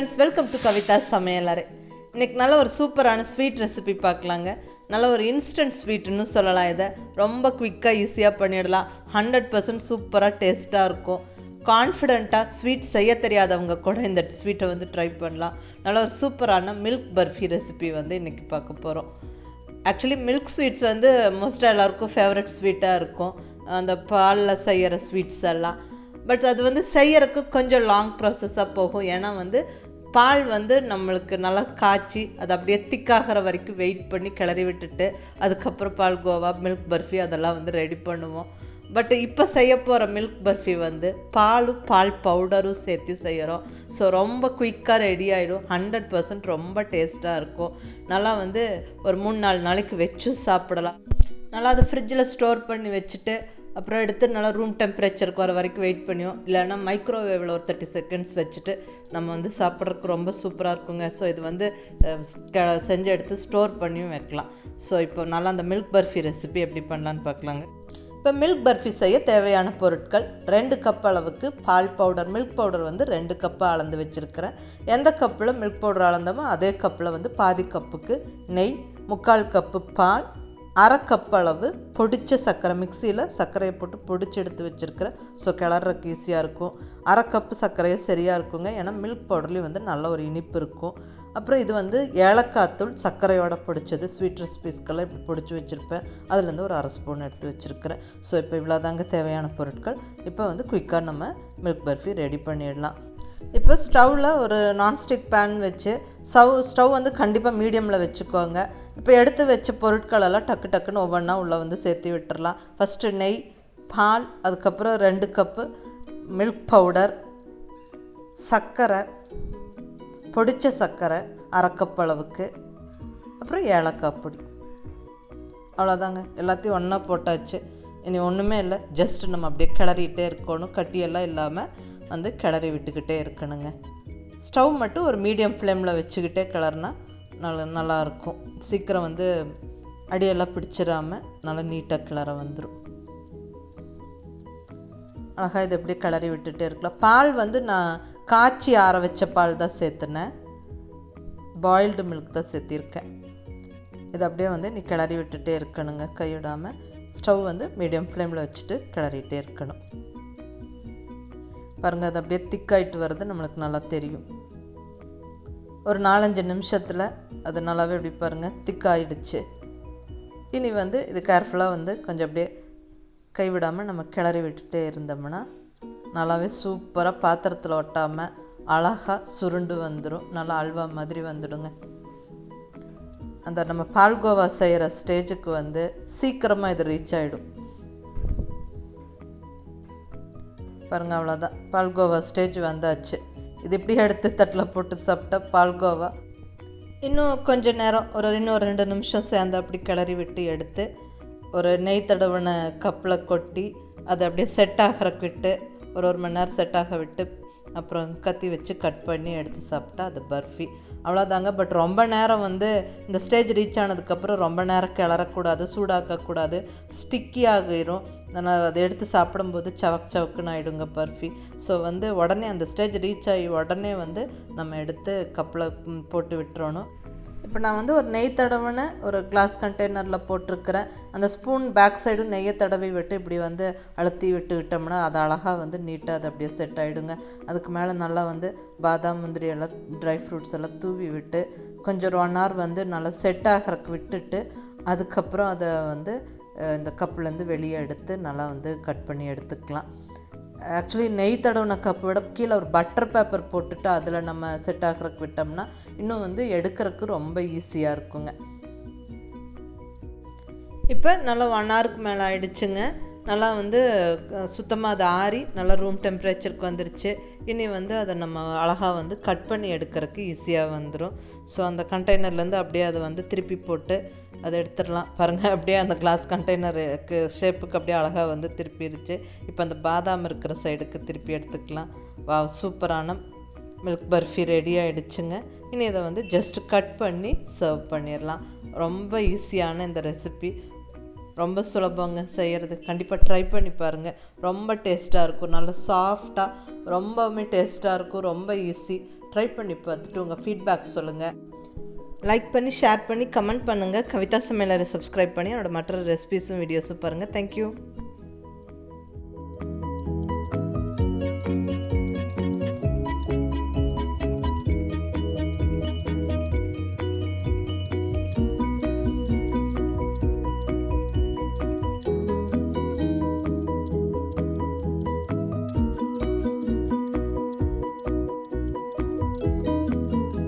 Friends, welcome to Kavitha சமையலறை. இன்றைக்கி நல்ல ஒரு சூப்பரான ஸ்வீட் ரெசிபி பார்க்கலாங்க. நல்ல ஒரு இன்ஸ்டன்ட் ஸ்வீட்டுன்னு சொல்லலாம். இதை ரொம்ப குவிக்காக ஈஸியாக பண்ணிடலாம். 100% சூப்பராக டேஸ்ட்டாக இருக்கும். கான்ஃபிடெண்ட்டாக ஸ்வீட் செய்ய தெரியாதவங்க கூட இந்த ஸ்வீட்டை வந்து ட்ரை பண்ணலாம். நல்ல ஒரு சூப்பரான மில்க் பர்ஃபி ரெசிபி வந்து இன்றைக்கி பார்க்க போகிறோம். ஆக்சுவலி மில்க் ஸ்வீட்ஸ் வந்து மோஸ்ட்டாக எல்லாருக்கும் ஃபேவரட் ஸ்வீட்டாக இருக்கும், அந்த பாலில் செய்கிற ஸ்வீட்ஸ் எல்லாம். பட் அது வந்து செய்யறதுக்கு கொஞ்சம் லாங் ப்ராசஸாக போகும். ஏன்னா வந்து பால் வந்து நம்மளுக்கு நல்லா காய்ச்சி அது அப்படியே திக்காகிற வரைக்கும் வெயிட் பண்ணி கிளறி விட்டுட்டு அதுக்கப்புறம் பால்கோவா, மில்க் பர்ஃபி அதெல்லாம் வந்து ரெடி பண்ணுவோம். பட் இப்போ செய்ய போகிற மில்க் பர்ஃபி வந்து பாலும் பால் பவுடரும் சேர்த்து செய்கிறோம். ஸோ ரொம்ப குயிக்காக ரெடி ஆகிடும். 100% ரொம்ப டேஸ்ட்டாக இருக்கும். நல்லா வந்து ஒரு 3-4 நாளைக்கு வச்சு சாப்பிடலாம். நல்லா அதை ஃப்ரிட்ஜில் ஸ்டோர் பண்ணி வச்சுட்டு அப்புறம் எடுத்து நல்லா ரூம் டெம்பரேச்சருக்கு வர வரைக்கும் வெயிட் பண்ணியும், இல்லைன்னா மைக்ரோவேவில் ஒரு 30 செகண்ட்ஸ் வச்சுட்டு நம்ம வந்து சாப்பிட்றதுக்கு ரொம்ப சூப்பராக இருக்குங்க. ஸோ இது வந்து செஞ்சு எடுத்து ஸ்டோர் பண்ணியும் வைக்கலாம். ஸோ இப்போ நல்லா அந்த மில்க் பர்ஃபி ரெசிபி எப்படி பண்ணலான்னு பார்க்கலாங்க. இப்போ மில்க் பர்ஃபி செய்ய தேவையான பொருட்கள்: 2 கப் அளவுக்கு பால் பவுடர். மில்க் பவுடர் வந்து 2 கப்பாக அளந்து வச்சுருக்கிறேன். எந்த கப்பில் மில்க் பவுடர் அளந்தோமோ அதே கப்பில் வந்து பாதி கப்புக்கு நெய், 3/4 கப்பு பால், 1/2 கப் அளவு பொடிச்ச சர்க்கரை. மிக்சியில் சர்க்கரையை போட்டு பொடிச்சு எடுத்து வச்சுருக்கிறேன். ஸோ கிளறக்கு ஈஸியாக இருக்கும். 1/2 கப்பு சர்க்கரையே சரியாக இருக்குங்க, ஏன்னா மில்க் பவுடர்லேயும் வந்து நல்ல ஒரு இனிப்பு இருக்கும். அப்புறம் இது வந்து ஏலக்காய் தூள் சர்க்கரையோட பொடிச்சது. ஸ்வீட் ரெசிபீஸ்க்கெல்லாம் இப்படி பொடிச்சு வச்சுருப்பேன். அதுலேருந்து ஒரு 1/2 ஸ்பூன் எடுத்து வச்சுருக்கிறேன். ஸோ இப்போ இவ்வளோதாங்க தேவையான பொருட்கள். இப்போ வந்து குயிக்காக நம்ம மில்க் பர்ஃபி ரெடி பண்ணிடலாம். இப்போ ஸ்டவ்வில் ஒரு நான்ஸ்டிக் பேன் வச்சு ஸ்டவ் வந்து கண்டிப்பாக மீடியமில் வச்சுக்கோங்க. இப்போ எடுத்து வச்ச பொருட்களெல்லாம் டக்கு டக்குன்னு ஒவ்வொன்றா உள்ளே வந்து சேர்த்து விட்டுடலாம். ஃபஸ்ட்டு நெய், பால், அதுக்கப்புறம் 2 கப்பு மில்க் பவுடர், சர்க்கரை, பொடிச்ச சர்க்கரை 1/2 கப் அளவுக்கு, அப்புறம் ஏலக்காய் பொடி. அவ்வளோதாங்க, எல்லாத்தையும் ஒன்றா போட்டாச்சு. இனி ஒன்றுமே இல்லை, ஜஸ்ட் நம்ம அப்படியே கிளறிகிட்டே இருக்கணும். கட்டியெல்லாம் இல்லாமல் வந்து கிளறி விட்டுக்கிட்டே இருக்கணுங்க. ஸ்டவ் மட்டும் ஒரு மீடியம் ஃப்ளேமில் வச்சுக்கிட்டே கிளறினா நல்லாயிருக்கும். சீக்கிரம் வந்து அடியெல்லாம் பிடிச்சிடாமல் நல்லா நீட்டாக கிளற வந்துடும். அழகாக இதை எப்படியே கிளறி விட்டுகிட்டே இருக்கலாம். பால் வந்து நான் காய்ச்சி ஆற வச்ச பால் தான் சேர்த்துனேன், பாயில்டு மில்க் தான் சேர்த்திருக்கேன். இதை அப்படியே வந்து நீ கிளறி விட்டுகிட்டே இருக்கணுங்க, கைவிடாமல். ஸ்டவ் வந்து மீடியம் ஃப்ளேமில் வச்சுட்டு கிளறிகிட்டே இருக்கணும். பாருங்கள், அது அப்படியே திக்காயிட்டு வர்றது நம்மளுக்கு நல்லா தெரியும். ஒரு 4-5 நிமிஷத்தில் அது நல்லாவே இப்படி பாருங்கள் திக்காயிடுச்சு. இனி வந்து இது கேர்ஃபுல்லாக வந்து கொஞ்சம் அப்படியே கைவிடாமல் நம்ம கிளறி விட்டுட்டே இருந்தோம்னா நல்லாவே சூப்பராக பாத்திரத்தில் ஒட்டாமல் அழகாக சுருண்டு வந்துடும். நல்லா அல்வா மாதிரி வந்துடுங்க. அந்த நம்ம பால்கோவா செய்கிற ஸ்டேஜுக்கு வந்து சீக்கிரமாக இது ரீச் ஆகிடும். பாருங்கள், அவ்வளோதான், பால்கோவா ஸ்டேஜ் வந்தாச்சு. இது இப்படி எடுத்து தட்டில் போட்டு சாப்பிட்டா பால்கோவா. இன்னும் கொஞ்சம் நேரம், இன்னும் 2 நிமிஷம் சேர்ந்து அப்படி கிளறி விட்டு எடுத்து ஒரு நெய் தடவின கப்பில் கொட்டி அதை அப்படியே செட் ஆகிறக்கு விட்டு ஒரு மணி நேரம் செட் ஆக விட்டு அப்புறம் கத்தி வச்சு கட் பண்ணி எடுத்து சாப்பிட்டா அது பர்ஃபி. அவ்வளோதாங்க. பட் ரொம்ப நேரம் வந்து இந்த ஸ்டேஜ் ரீச் ஆனதுக்கப்புறம் ரொம்ப நேரம் கிளறக்கூடாது, சூடாக்கக்கூடாது, ஸ்டிக்கி ஆகிரும். நான் அதை எடுத்து சாப்பிடும்போது சவக்குன்னு ஆகிடுங்க பர்ஃபி. ஸோ வந்து உடனே அந்த ஸ்டேஜ் ரீச் ஆகி உடனே வந்து நம்ம எடுத்து கப்பில் போட்டு விட்டுறணும். இப்போ நான் வந்து ஒரு நெய் தடவின ஒரு கிளாஸ் கண்டெய்னரில் போட்டிருக்கிறேன். அந்த ஸ்பூன் பேக் சைடும் நெய்யை தடவி விட்டு இப்படி வந்து அழுத்தி விட்டுக்கிட்டோம்னா அது அழகாக வந்து நீட்டாக அது அப்படியே செட் ஆகிடுங்க. அதுக்கு மேலே நல்லா வந்து பாதாம், முந்திரி எல்லாம், ட்ரை ஃப்ரூட்ஸ் எல்லாம் தூவி விட்டு கொஞ்சம் 1 hour வந்து நல்லா செட் ஆகிறதுக்கு விட்டுட்டு அதுக்கப்புறம் அதை வந்து இந்த கப்புலேருந்து வெளியே எடுத்து நல்லா வந்து கட் பண்ணி எடுத்துக்கலாம். ஆக்சுவலி நெய் தடவின கப்பை விட கீழே ஒரு பட்டர் பேப்பர் போட்டுட்டு அதில் நம்ம செட் ஆகிறதுக்கு விட்டோம்னா இன்னும் வந்து எடுக்கிறதுக்கு ரொம்ப ஈஸியாக இருக்குங்க. இப்போ நல்லா 1 hourக்கு மேலே ஆயிடுச்சுங்க. நல்லா வந்து சுத்தமாக அது ஆறி நல்லா ரூம் டெம்பரேச்சருக்கு வந்துருச்சு. இனி வந்து அதை நம்ம அழகாக வந்து கட் பண்ணி எடுக்கிறதுக்கு ஈஸியாக வந்துடும். ஸோ அந்த கண்டெய்னர்லேருந்து அப்படியே அதை வந்து திருப்பி போட்டு அதை எடுத்துடலாம். பாருங்கள், அப்படியே அந்த கிளாஸ் கண்டெய்னருக்கு ஷேப்புக்கு அப்படியே அழகாக வந்து திருப்பிடுச்சு. இப்போ அந்த பாதாம் இருக்கிற சைடுக்கு திருப்பி எடுத்துக்கலாம். சூப்பரான மில்க் பர்ஃபி ரெடி ஆகிடுச்சுங்க. இனி இதை வந்து ஜஸ்ட் கட் பண்ணி சர்வ் பண்ணிடலாம். ரொம்ப ஈஸியான இந்த ரெசிபி, ரொம்ப சுலபங்க செய்கிறது. கண்டிப்பாக ட்ரை பண்ணி பாருங்கள். ரொம்ப டேஸ்ட்டாக இருக்கும், நல்லா சாஃப்டாக, ரொம்பவுமே டேஸ்ட்டாக இருக்கும். ரொம்ப ஈஸி. ட்ரை பண்ணி பார்த்துட்டு உங்கள் ஃபீட்பேக் சொல்லுங்கள். லைக் பண்ணி ஷேர் பண்ணி கமெண்ட் பண்ணுங்கள். கவிதா சமையலறை சப்ஸ்கிரைப் பண்ணி என்னோடய மற்ற ரெசிபீஸும் வீடியோஸும் பாருங்கள். தேங்க்யூ.